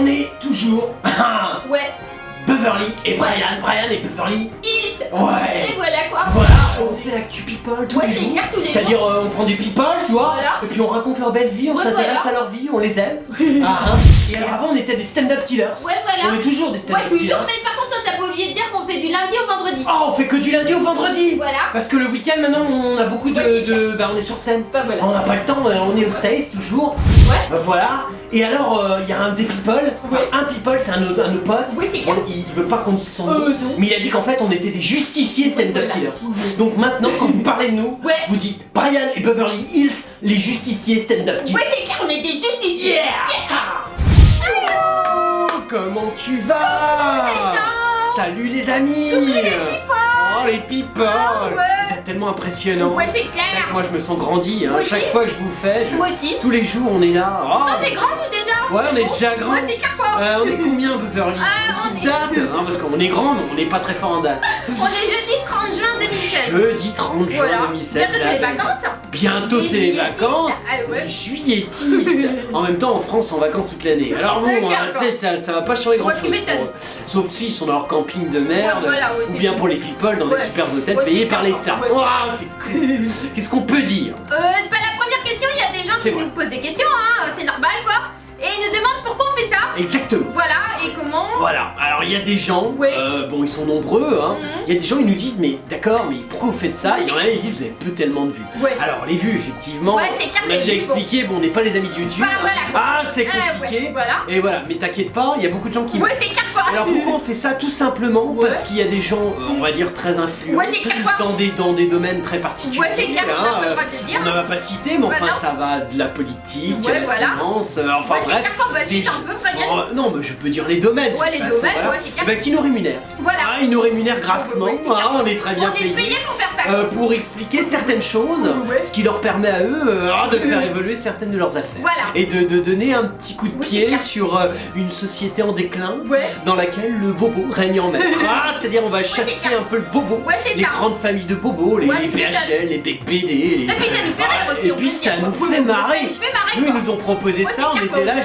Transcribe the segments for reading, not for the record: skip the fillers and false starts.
on est toujours Ouais. Beverly et Brian et Beverly. Hills. Ouais. Et voilà quoi. Voilà, on fait l'actu people tous Ouais, les c'est jours. clair, tous les jours. C'est-à-dire on prend du people, tu vois, Voilà. et puis on raconte leur belle vie, on Ouais, s'intéresse voilà. à leur vie, on les aime. Et alors avant on était des stand-up killers. Ouais, voilà. On est toujours des Ouais, stand-up killers. toujours, mais par contre, toi, t'as pas oublié de dire qu'on fait du lundi au vendredi. Oh, on fait que du lundi au vendredi. Voilà. Parce que le week-end maintenant on a beaucoup bah on est sur scène. Bah voilà. On n'a pas le temps, on est au States toujours. Ouais. Voilà. Et alors il y a un des people, enfin, Ouais. un people c'est un de nos potes. Oui, c'est clair. Bon, il veut pas qu'on dise son nom. Non. Mais il a dit qu'en fait on était des justiciers stand-up Voilà. killers. Donc maintenant quand vous parlez de nous, Ouais. vous dites Brian et Beverly Hills, les justiciers stand-up killers. Ouais, c'est clair, on est des justiciers. Oh, comment tu vas? Salut les amis. Oh les people. ouais. Vous êtes tellement impressionnants. Ouais, c'est C'est vrai clair. que moi je me sens grandi, hein. Moi aussi. Chaque fois que je vous fais, Moi aussi. tous les jours on est là. Oh. Non, t'es grand ou déjà? Ouais, on est déjà grand. Ouais, c'est clair quoi. On est combien Beverly? Ah, Une on petite est- date hein, parce qu'on est grand, mais on n'est pas très fort en date. On est jeudi 30 juin 2016. Jeudi 30 juin Voilà. 2016. Bientôt c'est les vacances. Bientôt c'est les Juilletistes. vacances. Ah ouais. Juilletistes. En même temps en France en vacances toute l'année. Alors bon, Ouais, clair, tu sais, ça va pas changer grand Ouais, chose tu m'étonnes. pour eux. Sauf s'ils sont dans leur camping de merde. Ouais, voilà, ouais, ou c'est bien tout. pour les people dans des Ouais. super hôtels Ouais, payés c'est par clair. l'État. Ouais. Ouah, c'est cool. Qu'est-ce qu'on peut dire? Pas la première question, il y a des gens C'est qui vrai. nous posent des questions, hein, c'est normal quoi. Et ils nous demandent pourquoi on fait ça. Exactement. Voilà, et comment. Voilà, alors il y a des gens, Ouais. bon ils sont nombreux, hein. Mhm. Il y a des gens ils nous disent mais d'accord mais pourquoi vous faites ça? Ouais, Il y en a ils disent vous avez peu tellement de vues. Ouais. Alors les vues effectivement, Ouais, c'est clair, on a les déjà vues, expliqué, bon on n'est pas les amis de YouTube. Voilà, voilà, quoi. Ah c'est Ouais, compliqué. voilà. Et voilà, mais t'inquiète pas, il y a beaucoup de gens qui Ouais, c'est clair quoi. Alors pourquoi on fait ça? Tout simplement Ouais. parce qu'il y a des gens, on va dire très influents, Ouais, c'est clair, quoi. dans des domaines très particuliers. Ouais, c'est clair, on n'a pas le droit de le dire. On n'en va pas citer, mais enfin Ouais, non. ça va de la politique, Ouais, la voilà. finance, enfin Ouais, c'est bref. clair quoi, vas-y, des- t'en peux, Brian. Oh, non, mais je peux dire les domaines. Ouais, de toute les façon, domaines, voilà. ouais, c'est clair. Eh ben, qui nous rémunère. Voilà. Ah, ils nous rémunèrent grassement, Ouais, c'est clair. on est très bien On est payé pour faire ça. pour expliquer certaines choses, Ouais. ce qui leur permet à eux de faire évoluer certaines de leurs affaires. Voilà. Et de donner un petit coup de Oui, c'est pied clair. sur une société en déclin Ouais. dans laquelle le bobo règne en maître. C'est-à-dire on va chasser clair. un peu le bobo, Ouais, c'est les ça. grandes familles de bobos, les Ouais, tu PHL, les Bec BD. Les... Et puis ça nous fait rire aussi. Et on puis peut ça dire, nous quoi. fait Ouais, marrer. Ça nous fait marrer Nous ils quoi. nous ont proposé Ouais, ça, c'est on clair, était là, quoi.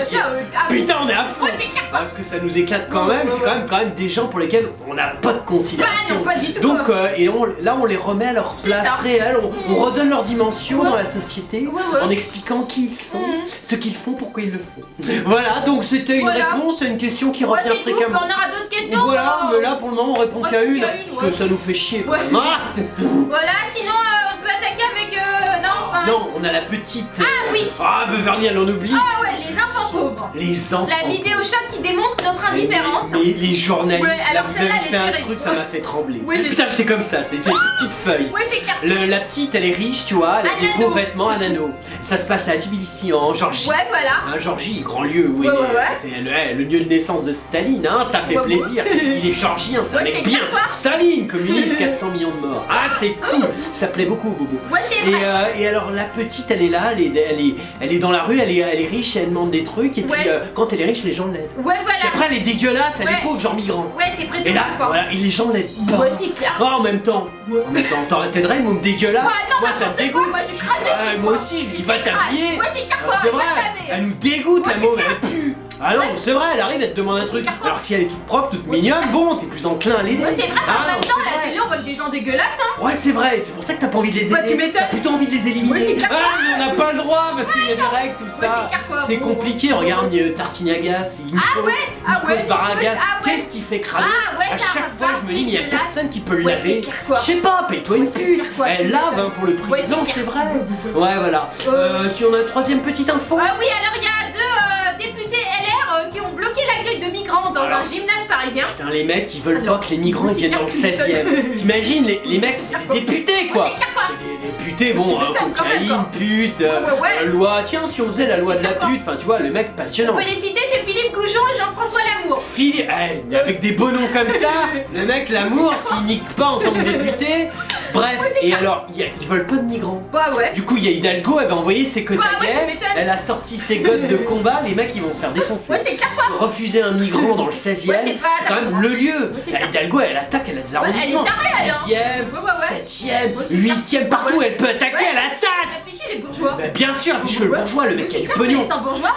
je dis putain on est à fond. Ouais, c'est clair quoi. Parce que ça nous éclate quand Ouais, même, ouais, c'est ouais. quand même des gens pour lesquels on n'a pas de Bah considération. non, pas du tout Donc quoi. là on les remet à leur C'est place ça. réelle, on redonne leur dimension Ouais. dans la société Ouais, ouais. en expliquant qui ils sont, Mhm. ce qu'ils font, pourquoi ils le font. Voilà, donc c'était une Voilà. réponse à une question qui Ouais, revient c'est tout, fréquemment. on aura d'autres questions. Voilà, hein. mais là pour le moment on répond On qu'à répond une, qu'à une, parce ouais. que ça nous fait chier quand Ouais. même. Ah, Voilà, sinon on peut attaquer avec. Non, enfin. non, on a la petite. Ah oui. Ah, Beverly, elle en oublie. Ah ouais, les enfants pauvres. Les enfants. La vidéo shot qui démontre notre indifférence. Les journalistes, Ouais, là, alors vous celle-là, avez elle fait est un terrible. truc, ça m'a fait trembler. Ouais, c'est Putain, c'est comme ça, c'était une petite feuille. Ouais, c'est clair. La petite, elle est riche, tu vois, elle a des Anano. beaux vêtements à nano. Ça se passe à Tbilissi, en Georgie. Ouais, voilà. Hein, Georgie, grand lieu où Ouais, il est, ouais, ouais. c'est le lieu de naissance de Staline, hein, ça fait Ouais, plaisir. Il est georgien, c'est un Ouais, mec c'est bien. clair, quoi. Staline, communiste, 400 millions de morts. Ah, c'est cool, ça plaît beaucoup au bobo. Ouais, c'est vrai. Et alors la petite, elle est là, elle est dans la rue, elle est riche, elle demande des trucs, et puis Ouais. quand elle est riche, les gens l'aident. Ouais, Puis voilà. après, elle est dégueulasse, elle Ouais. est pauvre, genre migrant. Ouais, c'est près de Et là, quoi. voilà, et les gens l'aident pas. Ouais, c'est clair. Oh, en même temps, t'aiderais, môme dégueulasse. Ouais, non, moi, ça me n'importe quoi, dégoûte. moi, je crache Ouais, dessus, moi quoi. aussi, je lui dis Je pas les crache. t'habiller. Ouais, c'est clair, Ah, quoi. c'est vrai, Ouais, elle nous dégoûte, la Ouais, môme, c'est elle pue. Ah non, Ouais. c'est vrai, elle arrive, elle te demande un truc. clair, quoi. Alors si elle est toute propre, toute Ouais, mignonne, c'est bon, t'es plus enclin à l'aider. Ouais, c'est vrai, mais Ah, en même non, temps, c'est à la vrai. télé, on voit que des gens dégueulasses, hein. Ouais, c'est vrai, c'est pour ça que t'as pas envie de les Ouais, aider. tu m'étonnes. T'as plutôt envie de les éliminer. Ouais, c'est clair. Ah, mais on n'a pas le droit parce qu'il y a des règles, tout Ouais, ça. c'est clair, quoi. C'est Bon, compliqué, bon. regarde Tartinagas, Nikos, Ah ouais, Nikos Baragas, ah ouais. qu'est-ce qui fait cramer? Ah ouais, À ça chaque fois, je me dis, mais il y a dégueulasse. personne qui peut le Ouais, laver. c'est clair, quoi. Je sais pas, paye-toi une Ouais, c'est pute. clair, quoi. Elle lave hein, pour le prix. Ouais, c'est Non, clair. c'est vrai. Ouais, voilà. Si on a une troisième petite info. Ah oui, alors il y a deux députés LR qui ont bloqué l'accueil de migrants dans Alors, un gymnase parisien. Putain, les mecs, ils veulent Alors, pas que les migrants ils viennent dans le c'est clair, 16ème. T'imagines, les mecs, c'est des députés quoi. Ouais, c'est clair, quoi. C'est des députés, bon, Putain, quand même, cocaïne, quoi. pute, Ouais. loi. Tiens, si on faisait la loi de la clair, quoi. pute, enfin, tu vois, le mec On passionnant. peut les citer, c'est Philippe Goujon et Jean-François Lamour. Philippe, avec des beaux noms comme ça, le mec, l'amour, s'il nique pas en tant que député. Bref, Ouais, c'est et clair. alors, ils veulent pas de migrants. Bah ouais. Du coup, il y a Hidalgo, elle va envoyer ses quotas Ouais, tu gays, m'étonnes. elle a sorti ses godes de combat, les mecs ils vont se faire défoncer. Ouais, c'est clair, quoi. Refuser un migrant dans le 16ème, Ouais, c'est pas c'est quand même le lieu. Ouais, c'est La clair. Hidalgo, elle attaque, elle a des arrondissements. elle est tarée, elle, hein. 16ème, Ouais, ouais, ouais. 7ème, Ouais, c'est clair. 8ème, partout Ouais. elle peut attaquer, Ouais. elle attaque. Réfléchis, les bourgeois. Bah, bien sûr, affiche le bourgeois, le mec qui a du pognon. Mais sans bourgeois,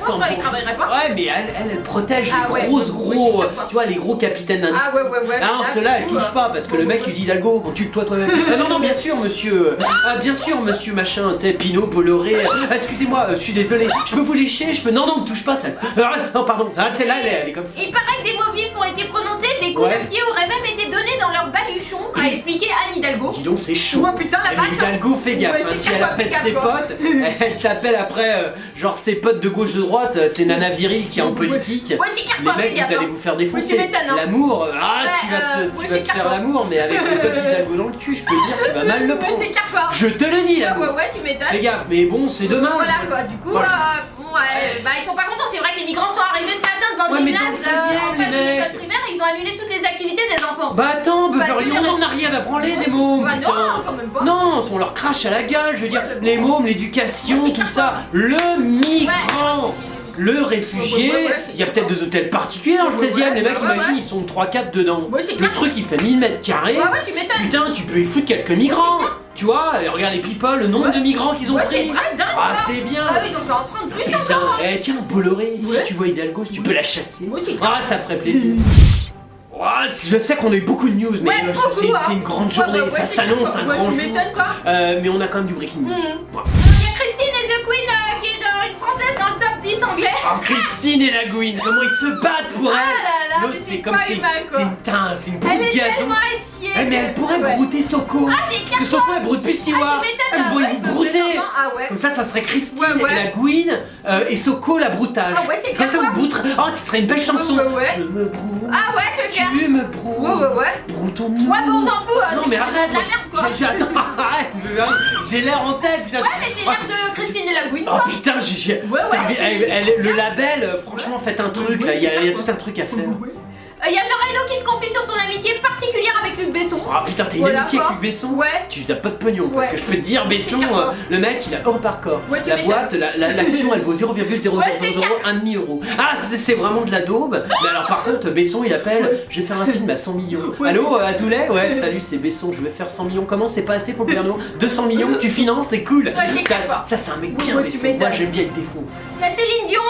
Sans il travaillerait pas. Ouais, mais elle protège Ah les ouais. gros, Ouais, c'est tu vois, les gros capitaines d'industrie. Ah ouais. Ah non, ceux-là, elle touche pas parce que le mec lui dit Hidalgo, on tue toi toi-même. Ah non, bien sûr, monsieur. Ah, bien sûr, monsieur machin, tu sais, Pinot, Bolloré. Ah, excusez-moi, je suis désolé. Je peux vous lécher, je peux. Non, me touche pas, ça. Non, pardon. Ah, tu sais, là, elle est comme ça. Il paraît que des mots vifs ont été prononcés, des coups de pied auraient même été donnés dans leur baluchon, a expliqué Anne Hidalgo. Dis donc, c'est chaud. Oh putain, la Anne vache. Hidalgo, fais gaffe. Ouais, Hein, c'est si clair, elle appelle ses potes, elle t'appelle après, genre ses potes de gauche, de droite, c'est Nana Viril qui est en politique. Ouais, c'est clair, Les quoi, mecs, fais vous gaffe, allez hein. vous faire défoncer. Oui, tu m'étonnes, hein. L'amour, tu vas c'est te clair, faire quoi. l'amour, mais avec le code d'Hidalgo dans le cul, je peux te dire, tu vas mal le Ouais, prendre. c'est clair, quoi. Je te le dis, l'amour. Ouais, tu m'étonnes. Fais gaffe, mais bon, c'est demain. Voilà quoi, du coup, Voilà. ils sont pas contents. C'est vrai que les migrants sont arrivés ce matin devant Ouais, le mais dans gymnase le 16e, en face de les mecs. l'école primaire, ils ont annulé toutes les activités des enfants. Bah attends, Parce que Beverly, les on en a rien à branler des mômes, Bah putain. non, quand même pas. Non, on leur crache à la gueule, je veux dire, les mômes, l'éducation, tout ça, le migrant. Le réfugié, il y a peut-être des hôtels particuliers dans le 16e, les mecs imagine ils sont 3-4 dedans. Ouais, c'est Le clair. truc il fait 1000 mètres carrés. Ouais, tu m'étonnes. Putain, tu peux y foutre quelques migrants. Tu vois, regarde les people, le nombre de migrants qu'ils ont Ouais, c'est pris. vrai, dingue. Ah, quoi. c'est bien. Ah oui, ils ont fait en prendre plus Putain, encore. tiens, Bolloré, si Ouais. tu vois Hidalgo, si tu peux la chasser. Ouais, c'est Ah, ça ferait plaisir. Oh, je sais qu'on a eu beaucoup de news, mais Ouais, beaucoup, c'est une grande journée, ça c'est s'annonce clair, un quoi. grand Ouais, jour. tu m'étonnes quoi. Mais on a quand même du breaking news. Voilà. Il y a Christine et The Queen qui est dans une française dans le top 10 anglais. Oh, Christine et la Gouine, comment ils se battent pour elle. Ah là là, L'autre, mais c'est pas humain, quoi. c'est une Elle est boule gazon. tellement à chier. Eh, mais elle pourrait brouter Soko. Ah, c'est clair. Parce que Soko elle broute plus Stewart. Ah, tu m'étonnes, Elle pourrait ouais, vous bah, brouter. vraiment, ah ouais. Comme ça serait Christine Ouais, ouais. et la Gouine et Soko la broutage. Ah ouais, c'est Comme clair, ça vous quoi. brouterez. Oh, ce serait une belle chanson. Ouais. Je me broute. Ah ouais, c'est clair. Tu me broutes. Ouais. Broutons-nous. Ouais, bon, on s'en fout. Non c'est mais pas arrête, de la merde quoi. attends, arrête, j'ai l'air en tête, putain. Ouais, mais c'est l'air de Christine et la Gouine Oh quoi. putain, t'as vu, le label, franchement, faites un truc là, il y a tout un truc à faire. Il y a Jean Reno qui se confie sur son amitié particulière avec Luc Besson. Ah putain, t'as une Voilà, amitié quoi. avec Luc Besson. Ouais. Tu t'as pas de pognon, parce Ouais. que je peux te dire, Besson, clair, quoi. le mec, il a Europe Hardcore. Ouais, tu La m'étonnes. boîte, l'action, elle vaut 0,001 Ouais, c'est clair. demi-euro. Ah, c'est vraiment de la daube. Mais alors, par contre, Besson, il appelle, je vais faire un film à 100 millions. Allô, Azoulay? Ouais, salut, c'est Besson, je vais faire 100 millions. Comment c'est pas assez pour le gouvernement? 200 millions, tu finances, c'est cool. Ouais, c'est clair, quoi. Ça, c'est un mec bien, Ouais, tu Besson. Moi, m'étonnes. j'aime bien être défonce. Il y a Céline Dion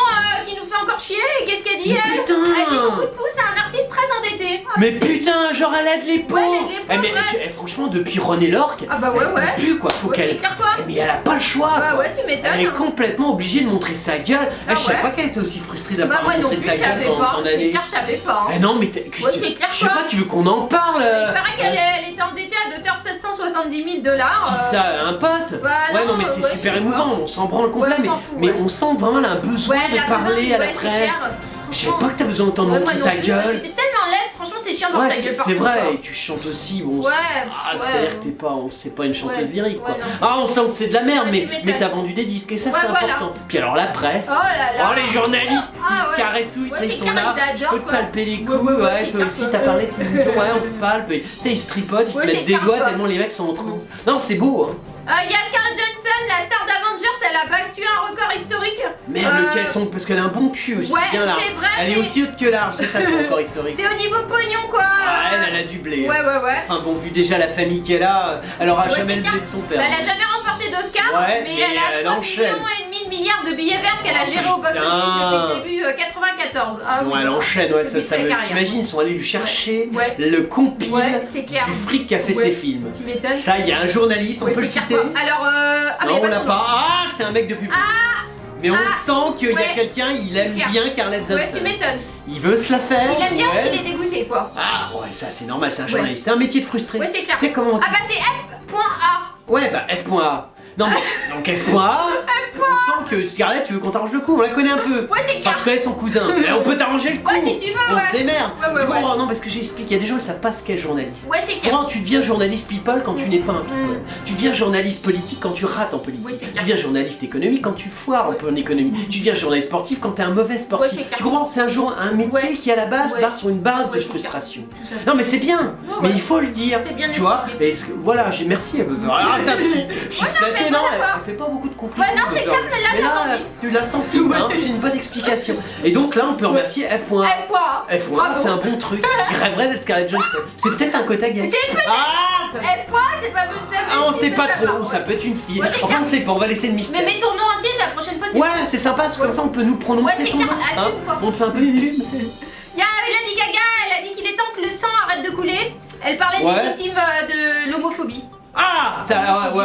qui nous fait encore chier. Et qu'est-ce qu'elle dit Mais elle putain. Elle dit son coup de pouce à un artiste très endetté. Ah, Mais c'est- putain, genre elle aide les pauvres. elle aide les pauvres, mais ouais. franchement, depuis René Lorque, Ah bah ouais, elle ouais. peut plus quoi, faut Ouais, qu'elle. c'est clair, quoi. Mais elle a pas le choix. Bah quoi. ouais, tu m'étonnes. Elle est complètement obligée de montrer sa gueule. Ah Je savais ouais. pas qu'elle était aussi frustrée Bah d'avoir moi non montré plus, sa je savais gueule pas. en C'est année. clair, je savais pas. Eh non, mais Ouais, c'est clair, je sais quoi. pas, tu veux qu'on en parle Il paraît qu'elle était endettée à hauteur 770 000 $. Qui ça, un pote? Bah ouais, non, non, mais c'est ouais, super je sais émouvant, on s'en branle complet, Ouais, on s'en fout, mais ouais. on sent vraiment elle a un besoin Ouais, elle de a besoin parler à la ouais, c'est presse. clair. Je savais pas que t'as besoin d'entendre Ouais, montrer moi non ta plus, gueule. C'était tellement laide, franchement c'est chiant dans Ouais, ta gueule c'est partout. vrai, quoi. et tu chantes aussi, bon. Ouais, Ah, ouais. c'est-à-dire que t'es pas, c'est pas une chanteuse Ouais, lyrique quoi. ouais, non. Ah, on sent que c'est de la merde, Ouais, tu mais m'étonnes. t'as vendu des disques et ça Ouais, c'est voilà. important. Puis alors la presse, Oh là là. les journalistes, Ah, ils se ouais. caressouillent, Ouais, tu sais, ils c'est sont clair, là. ils Je adorent, peux te quoi. palper les coups, Ouais, ouais, c'est toi clair, aussi quoi. t'as parlé de ces millions, ouais, on se palpe. Et, tu sais, ils se tripotent, ils se Ouais, mettent c'est des clair, doigts quoi. tellement les mecs sont en transe. Non, c'est beau, hein. Il y a Scarlett Johansson, la star d'Avengers, elle a battu un record historique. Merde, lequel sont. Parce qu'elle a un bon cul aussi, Ouais, bien là. c'est vrai, Elle est mais- aussi haute que large, c'est ça, c'est encore historique. C'est au niveau pognon quoi. Ah, elle a du blé. Ouais. Enfin bon, vu déjà la famille qu'elle a, elle aura Ouais, jamais c'est le blé de son père. Bah, elle a jamais remporté d'Oscar, Ouais, mais mais elle a 3,5 enchaîne. millions de billets verts qu'elle a géré au box office putain. depuis le début 94. Ah, Bon, oui, elle non. enchaîne, ouais, Depuis ça sa me. carrière. T'imagines, ils sont allés lui chercher Ouais. le compil Ouais, c'est clair. du fric qu'a fait Ouais. ses films. Tu m'étonnes. Ça, il y a un journaliste, on Ouais, peut le c'est clair, citer. quoi. Alors, mais Non, y a on l'a son pas. nom. Ah, c'est un mec de public. Mais on sent qu'il y a ouais. quelqu'un, il aime clair. bien Scarlett Ouais, Johansson. tu m'étonnes. Il veut se la faire. Il aime bien ouais. qu'il est dégoûté quoi. Ah, ouais, ça c'est normal, c'est un Ouais. journaliste. C'est un métier de frustré. Ouais, c'est clair. Tu sais comment on dit Ah bah c'est F.A. Ouais, bah F.A. Non, mais donc F.A. On sent que Scarlett, tu veux qu'on t'arrange le coup, on la connaît un peu. Ouais, c'est Enfin, clair. je connais son cousin, mais on peut t'arranger le coup. Ouais, si tu veux, on ouais. se démerde. Ouais, Tu ouais. comprends Non, parce que j'explique, il y a des gens qui savent pas ce qu'est journaliste. Ouais, c'est clair. Comment tu deviens journaliste people quand tu n'es pas un people Tu deviens journaliste politique quand tu rates en politique. Ouais, c'est Tu clair. deviens journaliste économique quand tu foires un peu en économie. Tu deviens journaliste sportif quand t'es un mauvais sportif. Ouais, c'est clair. Tu comprends C'est un métier Ouais. qui à la base Ouais. part sur une base Ouais, de c'est frustration. Tout ça. Non mais c'est bien, Ouais, mais ouais. il faut le dire, C'est bien tu vois. expliqué. Et voilà, merci. Arrête, je suis flatté. Ok, non, d'accord. elle fait pas beaucoup de compliments. Ouais, non, c'est genre. calme, mais là, Mais j'ai envie. tu l'as senti, hein, j'ai une bonne explication. Et donc là, on peut remercier F.A. F.A. F.A. fait un bon truc. Il rêverait d'être Scarlett Johansson. C'est peut-être un côté gay. C'est peut-être Ah, ça, F.A. c'est pas bon, ça ah, on sait pas savoir. trop. Ça peut être une fille. Ouais, c'est Enfin, on clair. sait pas. On va laisser le mystère. Mais mets ton nom entier la prochaine fois. Ouais, c'est sympa, parce que comme ça on peut nous prononcer Ouais, c'est ton nom. clair, assume, quoi. On te fait un peu de pub. Il y a Lady Gaga, elle a dit qu'il est temps que le sang arrête de couler. Elle parlait Ouais. des victimes de l'homophobie. Ah ouais,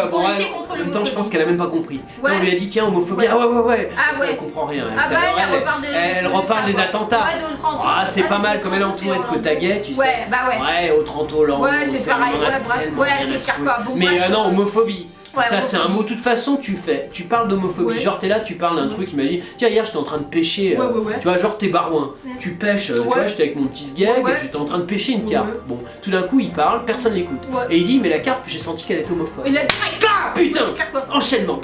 bon, Pour ouais, lutter contre en même temps, je l'homophobie. pense qu'elle a même pas compris. Ouais. Ça, on lui a dit, tiens, homophobie. Ouais. Ah ouais. Ah ouais. Elle comprend rien. Ah ça, bah alors, elle reparle de. elle reparle des attentats. Ouais, de Otranto. Ah, c'est pas mal, c'était comme elle est entourée de sur- côte à guet, tu sais. Ouais, bah ouais. Ouais, Otranto, Orlando. Ouais, c'est tu sais, pareil, on en a ouais, bref. tellement Ouais, rien à c'est secouer. quoi. Bon, Mais bref. non, homophobie. Ouais, Ça, c'est un homophobie. mot, de toute façon, tu parles d'homophobie. Ouais. Genre, t'es là, tu parles d'un truc, imagine, tiens, hier, j'étais en train de pêcher. Ouais. Tu vois, genre, t'es barouin. Ouais. Tu pêches, tu Ouais. vois, j'étais avec mon petit sgeg, Ouais. j'étais en train de pêcher une carpe. Ouais. Bon, tout d'un coup, il parle, personne l'écoute. Ouais. Et il dit, mais la carpe, j'ai senti qu'elle est homophobe. Il a direct. Ah, putain C'est clair, quoi. Enchaînement.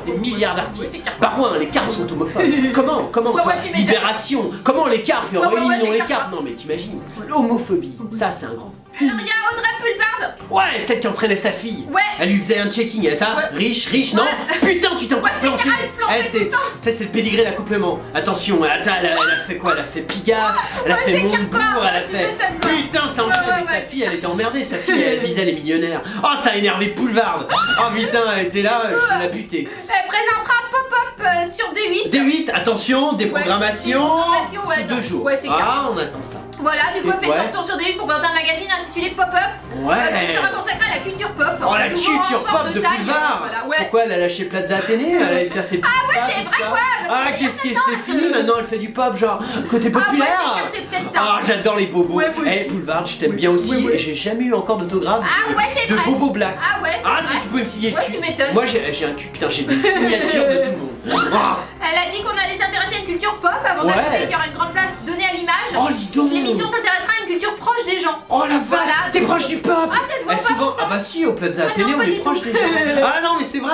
Des milliards d'articles. Ouais, c'est clair. Barouin, les carpes sont homophobes. Comment Ouais, ouais, tu m'étonnes. Libération. Comment les carpes Ouais, éliminons c'est les clair. carpes. Non, mais t'imagines, l'homophobie, ça, c'est un grand. Alors il y a Audrey Pulvard. Ouais, celle qui entraînait sa fille. Ouais. Elle lui faisait un checking, elle ça, Ouais. riche, non Ouais. Putain, tu t'es encore Ouais, c'est planté. clair, elle se plantait Eh, tout le temps. ça, c'est le pédigré d'accouplement. Attention, elle a fait quoi? Elle a fait Pigasse, elle a fait c'est Montebourg, clair, elle a tu fait. m'étonnes pas. Putain, ça enchaîne. Ouais, Et sa ouais. fille, elle était emmerdée. Sa fille, elle visait les millionnaires. Oh, ça a énervé Poulvard. Oh putain, elle était là, je vais la buter. Elle présentera Pop-Up sur D8. D8, attention, déprogrammation. déprogrammation, ouais, Sous 2 non. elle Ouais, c'est clair. Ah, on attend ça. Voilà, du coup elle fait Ouais. son tour sur D8 pour présenter un magazine intitulé Pop-Up. Ouais. Qui sera consacré à la culture pop. Oh, la Nouveau culture renfort pop de taille. Boulevard. Voilà, ouais. Pourquoi elle a lâché Plaza Athénée? Elle allait faire ses petites Ah ouais, phrases, c'est tout vrai, ça. ouais, Ah, mais qu'est-ce qui il y a c'est fini maintenant? Elle fait du pop, genre côté Ah ouais, populaire. c'est clair, c'est peut-être ça. Ah, j'adore les bobos. Ouais, moi Eh, aussi. Boulevard, je t'aime Ouais. bien aussi. Ouais. Et j'ai jamais eu encore d'autographe Ah ouais, c'est de vrai. Bobo Black. Ah ouais, c'est Ah, vrai. si tu pouvais me signer le Ouais, cul. tu m'étonnes. Moi, j'ai un cul. Putain, j'ai des signatures de tout le monde. Ah. Elle a dit qu'on allait s'intéresser à une culture pop avant Ouais. d'ajouter qu'il y aura une grande place donnée à l'image. Oh, dis donc. L'émission s'intéressera à une culture proche des gens. Oh la vache, Voilà. t'es proche du pop. Ah, ça se voit Eh, pas souvent, pourtant. ah bah si, au Plaza Ah Athénée, non, on pas est du proche tout. des gens. Ah non, mais c'est vrai,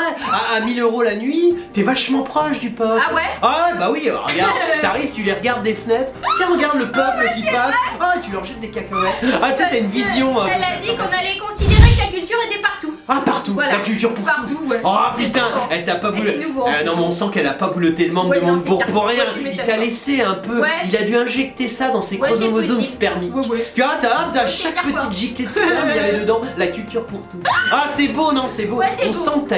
à 1000 € la nuit, t'es vachement proche du pop. Ah ouais. Ah ouais, bah oui, regarde, t'arrives, tu les regardes des fenêtres, tiens, regarde le peuple qui passe, ah, tu leur jettes des cacahuètes. Ah, tu sais, t'as une vision. Elle a dit qu'on allait considérer que la culture était partout. Ah, partout, Voilà. la culture pour Partout, tous. ouais. Oh putain, elle t'a pas Et boulé. c'est nouveau, en Non, plus. mais on sent qu'elle a pas bouloté le membre Ouais, de non, Montebourg c'est pour clair. rien. Ouais, tu Il m'étonnes t'a pas. laissé un peu, Ouais. il a dû injecter ça dans ses Ouais, c'est chromosomes possible. spermiques. Ouais. Tu vois, t'as C'est chaque clair, quoi. petite giclée de sperme, il y avait dedans la culture pour tous. Ah, c'est beau, non, c'est beau. Ouais, c'est On beau. sent que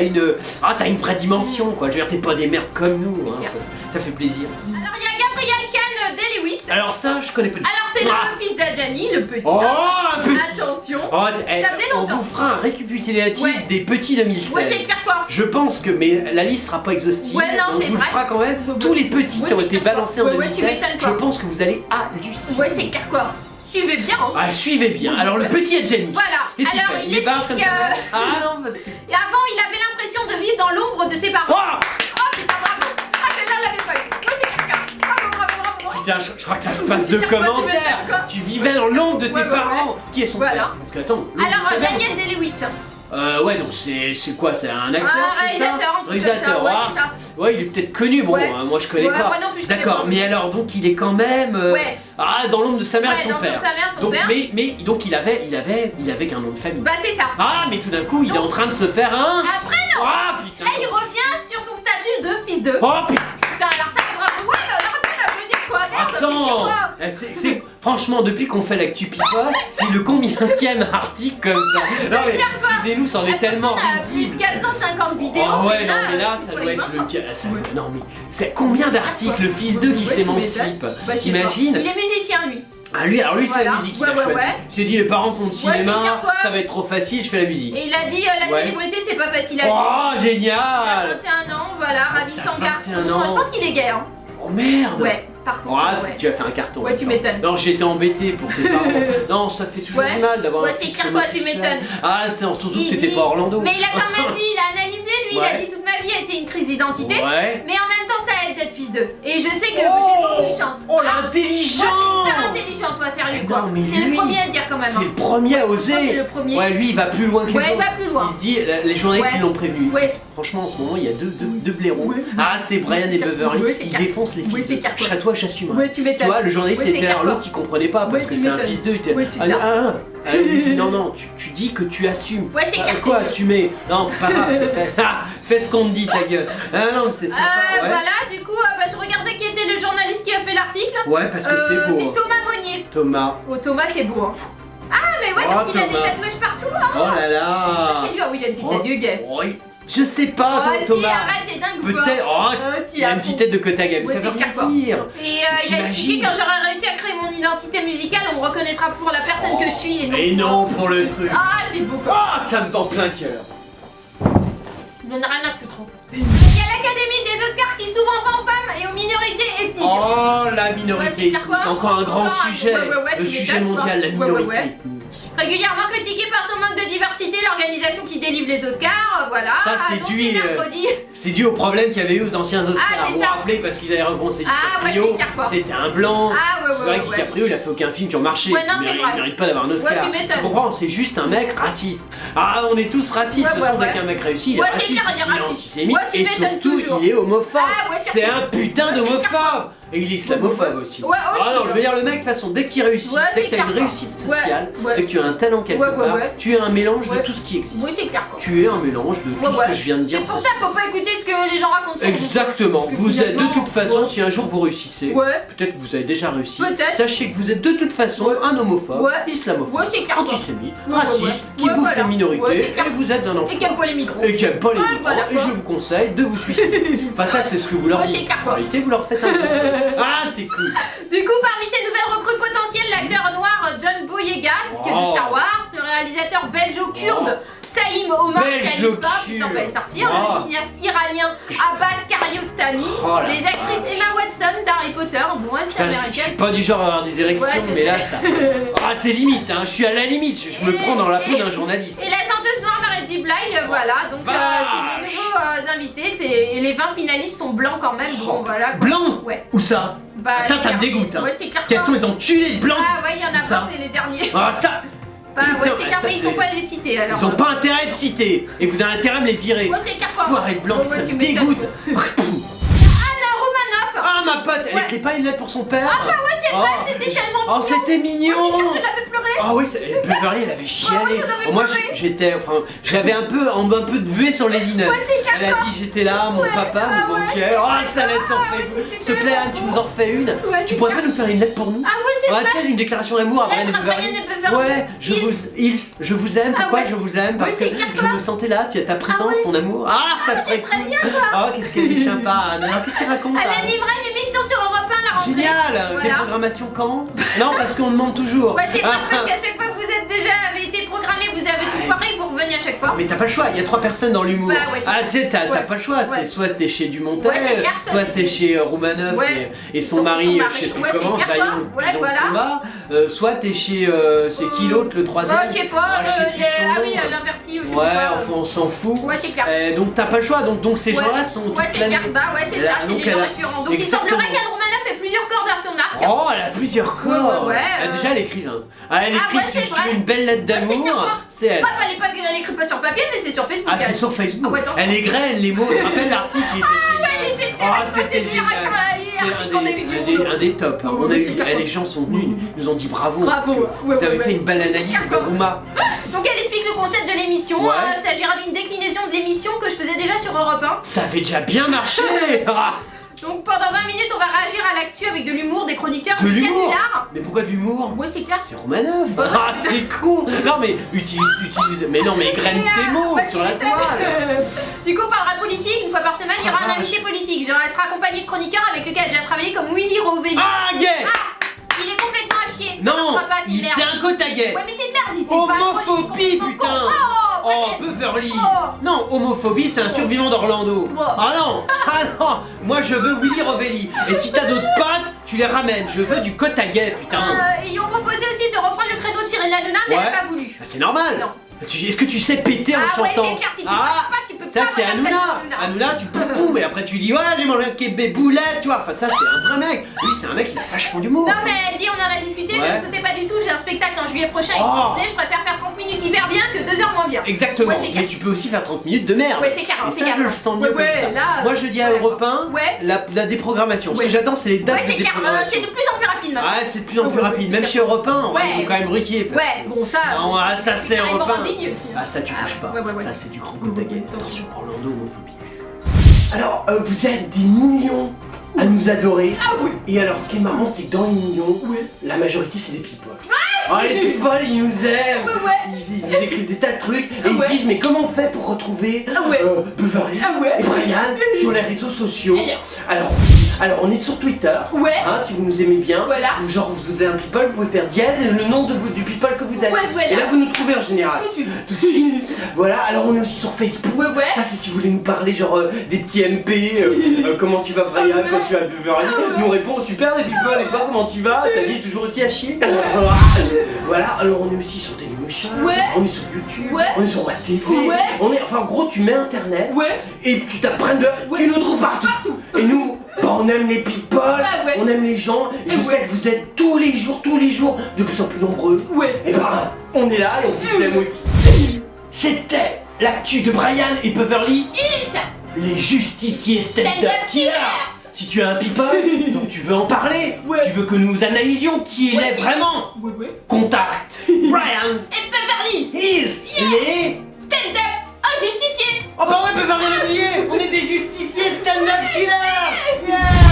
t'as une vraie dimension, quoi. Je veux dire, t'es pas des merdes comme nous, hein. C'est clair. Ça fait plaisir. Alors il y a Gabriel Kahn de Lewis. Alors ça, je connais pas du tout. Alors c'est Ah. le fils d'Adjani, le petit. Oh, un petit. Attention. Oh, eh, Ça faisait on longtemps. vous fera un récapitulatif Ouais. des petits 2016. Ouais, c'est clair quoi. Je pense que, mais la liste sera pas exhaustive. Ouais, non, on c'est vous le vrai. fera quand même. Ouais, ouais. Tous les petits Ouais, qui ont c'est été clair, balancés en quoi. Ouais, ouais, tu 2016, m'étonnes, je quoi. pense que vous allez halluciner. Ouais, c'est clair quoi. Suivez bien. Hein. Ah, suivez bien. Alors, le petit Adjani. Voilà. Qu'est-ce qu'il Alors fait il est barge comme explique ça. que Ah non, parce que. et avant il avait l'impression de vivre dans l'ombre de ses parents. Oh Oh putain bravo. Ah celle-là on l'avait pas eu. Ouais c'est clair. Bravo. Putain, je crois que ça se passe de C'est quoi, tu commentaires. m'étonnes, quoi. Tu vivais dans l'ombre de tes Ouais, ouais, parents. Qui est son Voilà. père? Parce que attends. l'ombre de Alors sa mère, Daniel Day-Lewis. Ouais, donc c'est quoi? C'est un acteur? Un c'est ça réalisateur, un truc comme ça, ouais, c'est ça. Ouais, il est peut-être connu, bon, Ouais. moi je connais Ouais, pas. moi non plus, je connais D'accord, pas. mais alors donc il est quand même Ouais. dans l'ombre de sa mère Ouais, et son dans père. l'ombre de sa mère, son donc, père. Mais donc il avait qu'un nom de famille. Bah c'est ça. Ah, mais tout d'un coup il est en train de se faire un. Après non. Ah putain. Là il revient sur son statut de fils de. Oh putain. Putain alors ça bravo. Ouais mais on aurait pu l'applaudir quoi. Merde, c'est chez Attends, moi. franchement depuis qu'on fait l'actu pipa, c'est le combienième article comme ça. Non mais clair, quoi. excusez-nous, c'en est tellement On a plus de risible. 450 vidéos. Oh ouais, non mais là tu ça vois, doit il être va, le ça- non mais c'est combien d'articles le fils d'eux qui Ouais, s'émancipe. Bah, je sais T'imagines? pas. Il est musicien lui. Ah lui, alors lui c'est la Voilà. musique, Ouais, il a ouais, choisi. ouais. Il s'est dit les parents sont de c'est cinéma, clair, quoi. ça va être trop facile, je fais la musique. Et il a dit la Ouais. célébrité c'est pas facile à vivre. Oh Il a génial. 21 ans, voilà, ravissant T'as garçon. 21 ans. Je pense qu'il est gay hein. Oh merde. Ouais, par contre. Oh, ouais. tu as fait un carton. Ouais, tu attends. m'étonnes. Non, j'étais embêté pour tes parents. Non, ça fait toujours Ouais. du mal d'avoir Ouais, un c'est fils clair, quoi, tu homosexuel. m'étonnes. Ah, c'est surtout que Il t'étais dit- pas à Orlando. Mais il a quand même dit, il a analysé lui, il Ouais. a dit toute ma vie a été une crise d'identité. Ouais. Mais en même temps ça aide d'être fils d'eux. Et je sais que Oh. j'ai beaucoup de chance. Oh Voilà. l'intelligent. Toi, t'es hyper intelligent toi, sérieux. sérieux quoi. Non, mais C'est le lui, premier à le dire quand même. C'est le premier à Je pense que oser. c'est le premier. Ouais, lui, il va plus loin que les Ouais, il autres. va plus loin. Il se dit, les journalistes, Ouais. ils l'ont prévenu. Ouais. Franchement, en ce moment, il y a deux blaireaux. Ouais. Ah, c'est Brian et c'est Beverly. ouais, c'est Ils clair. défoncent les Ouais, fils c'est d'eux. clair, Je serais toi, j'assume. Ouais, tu Tu m'étonnes. vois, le journaliste Ouais, c'est était là, clair, l'autre quoi. il comprenait pas parce Ouais, que tu c'est un m'étonnes. fils d'eux. Il était Ouais, c'est ça. Elle lui dit non, non, tu dis que tu assumes. Ouais, c'est clair, Quoi c'est assumer? Non, c'est pas grave. Fais ce qu'on te dit, ta gueule. Ah non, c'est sympa. Ouais. Voilà, du coup, je regardais qui était le journaliste qui a fait l'article. Ouais, parce que c'est beau. C'est hein. Thomas Monnier. Thomas. Oh, Thomas, c'est beau. Hein. Ah, mais ouais, Oh, donc il a des Thomas. tatouages partout. Hein. Oh là là. C'est lui, ah oui, il a une petite Oh. tête de gay. Oh, je sais pas, Oh, si, Thomas. arrête, t'es dingue ou pas? Peut-être. Oh, si, il a à une petite fond. tête de Kotagame. Ouais, Ça veut c'est rien clair, quoi. dire. Et il a expliqué quand j'aurai réussi à créer mon identité musicale, on me reconnaîtra pour la personne que je suis et non. Et non pour le truc. Ah, c'est beau quoi. Ah, ça me tend plein cœur. Il en a rien à foutre. Il y a l'Académie des Oscars qui s'ouvre enfin aux femmes et aux minorités ethniques. Oh, la Ouais, minorité. c'est clair, quoi. Encore un grand Encore un- sujet. ouais, Le tu sujet m'étonnes, mondial, la quoi. Ouais, minorité ouais. ethnique. Régulièrement critiquée par son manque de diversité, l'organisation qui délivre les Oscars, voilà. Ça, c'est annoncé dû, mercredi. C'est dû au problème qu'il y avait eu aux anciens Oscars. Ah, c'est vous vous ça. rappelez parce qu'ils avaient rebroncé Ah, ouais, DiCaprio. c'est clair, quoi. C'était un blanc. Ah, ouais, C'est ouais, vrai ouais, que ouais. DiCaprio, il a fait aucun film qui ont marché. Ouais, non, il c'est mérite, vrai. il mérite pas d'avoir un Oscar. Ouais, tu m'étonnes. Tu comprends? C'est juste un mec raciste. Ah, on est tous racistes. Ouais, De toute façon, ouais, dès ouais. qu'un mec réussit, il est Ouais, c'est raciste. clair, il est raciste. antisémite Ouais, tu et m'étonnes surtout, toujours. il est homophobe. Ah, ouais, c'est un putain Ouais, de c'est clair. homophobe. Et il est islamophobe aussi. Ouais, Ah aussi, non, je veux ouais. dire, le mec, de toute façon, dès qu'il réussit, Ouais, dès c'est que t'as une clair, quoi. réussite Ouais, sociale, ouais. dès que tu as un talent quelque Ouais, ouais, part, ouais. tu es un mélange de Ouais. tout ce qui existe. Oui, c'est clair quoi. Tu es un mélange de tout ce que je viens de dire. C'est pour ça qu'il faut pas écouter ce que les gens racontent sur vous. Exactement. Parce que Vous êtes de finalement, toute façon, ouais. si un jour vous réussissez, Ouais. peut-être que vous avez déjà réussi. Peut-être. Sachez que vous êtes de toute façon Ouais. un homophobe, Ouais. islamophobe, Ouais, c'est clair, quoi. antisémite, Ouais, ouais, raciste, ouais. qui Ouais, bouffe voilà. les minorités, Ouais, c'est clair. et vous êtes un enfant. Et qui aime pas les micros. Et qui aime pas les Ouais, migrants, voilà, et quoi. je vous conseille de vous suicider. Enfin ça c'est ce que vous leur Ouais, dites. c'est clair, quoi. En réalité vous leur faites un peu. Ah c'est cool. Du coup, parmi ces nouvelles recrues potentielles, l'acteur noir John Boyega, qui est de Oh. Star Wars, le réalisateur belgeo-kurde Saïm Omar Khalifa, putain, on va le sortir, Oh. le cinéaste iranien Abbas Kiarostami, Oh là les actrices Emma Watson d'Harry Potter, bon, elle c'est Putain, je suis américaine. pas du genre à avoir des érections, Ouais, je mais là sais. ça. Ah c'est limite, hein. Je suis à la limite, je me Et- prends dans la peau d'un journaliste. Et la chanteuse noire Mary Blige, voilà, donc Vache. c'est les nouveaux invités, et les 20 finalistes sont blancs quand même, bon Oh. voilà. quoi. Blanc. Ouais. Où ça? Bah, Ça les me derniers. dégoûte. Hein. Ouais, c'est clair. Quels sont les enculés de blancs? Ah ouais, il y en a Ça. pas, c'est les derniers. Ah ça. Bah ouais, Putain, c'est clair, ça, mais ils sont pas les cités alors. Ils ont pas intérêt de citer. Et vous avez intérêt à me les virer. Ouais, c'est clair quoi. Foiré de blanc, Ouais, ça ouais, me tu m'étonnes. dégoûte. Anna Romanoff. Ah ma pote, elle Ouais. écrit pas une lettre pour son père. Ah bah ouais, c'est vrai, c'était tellement Oh c'était mignon. Je l'avais pleuré. Ah oui, Beverly elle avait chialé. ouais, ça m'avait Moi pleuré. j'étais, enfin, j'avais un peu de buée sur les dîners. Ouais, c'est clair, Elle a quoi. dit j'étais là, mon Ouais, papa ah me ouais. manquait. Oh ça laisse en Ah fait. ouais, S'il te c'était plaît Anne, tellement tu nous en refais une. Ouais, Tu c'est pourrais pas clair. nous faire une lettre pour nous? Ah ouais, c'est Ouais, vrai. tu sais, une déclaration d'amour à Brian et Lettre à Beverly. Brian et Beverly. Ouais, je vous aime. Ah Pourquoi ouais. je vous aime? Parce Oui, que c'est clair, je quoi. me sentais là, tu as ta présence, ouais. ton amour. Ah, ça serait très cool. bien, Ah, qu'est-ce qu'elle est sympa, Anne. Alors, qu'est-ce qu'elle raconte? Elle a Anne livré une émission sur Europe 1 la rentrée. Génial. Voilà. Déprogrammation quand? Non, parce qu'on demande toujours. Ouais, c'est Ah, pas parce qu'à chaque fois que vous êtes déjà avez été programmé, vous avez tout foiré, vous revenez à chaque fois. mais t'as pas le choix, il y a 3 personnes dans l'humour. Bah ouais, c'est Ah, tu sais, t'as Ouais. pas le choix. C'est Ouais. soit t'es chez Dumontel, Ouais, c'est clair, soit t'es chez Roumanoff Ouais. et son mari, je sais Ouais, plus c'est comment, clair, Vaillant, quoi. Ouais, Pigeon voilà. Combat, soit t'es chez. C'est qui l'autre, le troisième? Oh, je sais pas, Ah, je sais plus son ah oui, nom. l'inverti, je sais Ouais, pas. enfin on s'en fout. Ouais, c'est clair. Donc t'as pas le choix, donc ces Ouais. gens-là sont Ouais, toute c'est l'année. clair, bah ouais, c'est Et là, ça, c'est donc, les gens elle a- récurrents. Donc il Exactement. semblerait qu'Anne Romanoff ait plusieurs cordes à son arc. Oh, elle a plusieurs corps. ouais, Déjà, elle écrit. Ah, elle Ah, écrit, ouais, si c'est tu vrai. veux une belle lettre Ouais, c'est clair, d'amour, quoi. c'est elle. Ah, fallait pas qu'elle écrit pas sur papier, mais c'est sur Facebook. Ah, c'est elle. sur Facebook. Ah ouais, attention. Elle égrène les mots. Tu te rappelles l'article qui était génial. il était Oh, c'était c'était génial. article qu'on a eu du C'est un des tops. hein. Ouais, On a ouais, eu, c'est clair. les gens sont venus, ils nous ont dit bravo. Bravo. parce que Ouais, vous avez ouais, fait ouais. une belle C'est analyse clair, de quoi. Rouma. Donc elle explique le concept de l'émission. Ouais. Il s'agira d'une déclinaison de l'émission que je faisais déjà sur Europe 1. Ça avait déjà bien marché. Ah, Donc pendant 20 minutes, on va réagir à l'actu avec de l'humour, des chroniqueurs, de des l'humour. canulars. Mais pourquoi de l'humour? Ouais, c'est clair. C'est Romanov. Ah, c'est con. Non, mais utilise. Mais non, mais graine tes mots Ouais, sur tu la m'étonnes. toile. Du coup, on parlera politique. Une fois par semaine, il y aura Ah, un vache. invité politique. Genre, elle sera accompagnée de chroniqueurs avec lesquels elle a déjà travaillé, comme Willy Rovelli. Ah, gay. Il est complètement à chier. Ça Non, marchera pas, c'est une c'est merde. un quota gay. Ouais, mais c'est une merde. C'est pas un Homophobie, chronique complètement putain. con. Oh, Oh, ouais, Beverly. Oh. Non, homophobie, c'est un survivant d'Orlando. Bon. Ah non. Ah non. Moi, je veux Willy Rovelli. Et si t'as d'autres potes, tu les ramènes. Je veux du quota gay, putain. Ils ont proposé aussi de reprendre le credo de Cyril Hanouna, mais elle Ouais. n'a pas voulu. Bah, c'est normal. Non. Est-ce que tu sais péter en Ah ouais, chantant? c'est clair, si tu Ah. parles pas, tu peux Ça c'est Hanouna. Hanouna, tu poum et après tu dis ouais j'ai mangé un kebab boulette, tu vois. Enfin ça c'est un vrai mec. Lui c'est un mec il a vachement d'humour. Non mais elle dit on en a discuté, je ne sautais pas du tout, j'ai un spectacle en juillet prochain et je préfère faire 30 minutes hyper bien que 2 heures moins bien. Exactement, Ouais, mais tu peux aussi faire 30 minutes de merde. Ouais c'est clair. Et ça je le sens mieux comme ça. Là, moi je dis à Europe 1, la déprogrammation. Ce que j'attends c'est les dates de déprogrammation. C'est de plus en plus rapide maintenant. Ah c'est de plus en plus rapide, même chez Europe 1, ils ont quand même Ruquier. Ouais, bon ça... Non, ça c'est Europe 1. Aussi, ah ça tu touches pas, ça c'est du grand Gotaguet. Attention, Orlando homophobie. Alors vous êtes des millions à nous adorer. Ah oui. Et alors ce qui est marrant c'est que dans les millions, la majorité c'est des people. Ah les people ils nous aiment. Ils nous écrivent des tas de trucs et ils se disent mais comment on fait pour retrouver Beverly et Brian sur les réseaux sociaux. Alors on est sur Twitter, si vous nous aimez bien, genre vous êtes un people, vous pouvez faire dièse et le nom du people que vous êtes. Et là vous nous trouvez en général. Tout de suite. Voilà, alors on est aussi sur Facebook. Ça c'est si vous voulez nous parler genre des petits MP, comment tu vas Brian, quand tu vas Beverly. Nous on répond super les people et toi comment tu vas, ta vie est toujours aussi à chier. Voilà, alors on est aussi sur Dailymotion, on est sur YouTube, on est sur WebTV, on est, enfin en gros tu mets internet et tu t'apprends tu nous trouves partout. Et nous, on aime les people, on aime les gens, et je sais que vous êtes tous les jours, de plus en plus nombreux. Et on est là et on vous aime aussi. C'était l'actu de Brian et Beverly, les justiciers stand-up killers. Si tu es un people, donc tu veux en parler, tu veux que nous analysions qui il est vraiment, contacte Brian et Beverly Hills, les stand-up injusticiers. Oh bah ouais Beverly l'a oublié, on est des justiciers stand-up killers.